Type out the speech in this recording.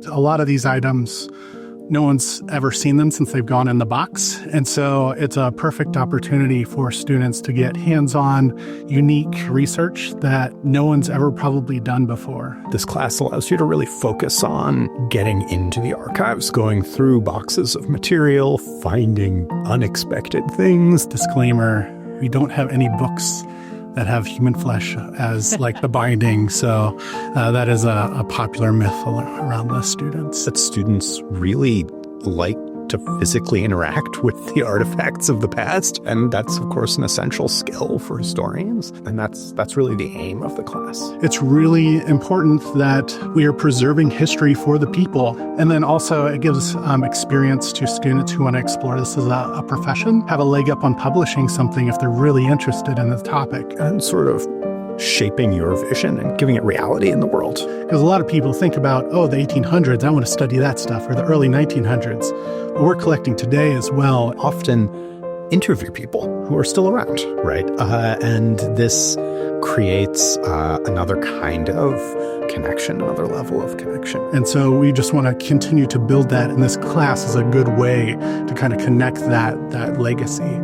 A lot of these items, no one's ever seen them since they've gone in the box. And so it's a perfect opportunity for students to get hands-on, unique research that no one's ever probably done before. This class allows you to really focus on getting into the archives, going through boxes of material, finding unexpected things. Disclaimer, we don't have any books that have human flesh as like the binding. So that is a popular myth around the students. That students really like to physically interact with the artifacts of the past. And that's, of course, an essential skill for historians. And that's really the aim of the class. It's really important that we are preserving history for the people. And then also it gives experience to students who want to explore this as a profession, have a leg up on publishing something if they're really interested in the topic. And sort of shaping your vision and giving it reality in the world. Because a lot of people think about, the 1800s, I want to study that stuff, or the early 1900s. But we're collecting today as well. Often interview people who are still around, right? And this creates another kind of connection, another level of connection. And so we just want to continue to build that, and this class is a good way to kind of connect that legacy.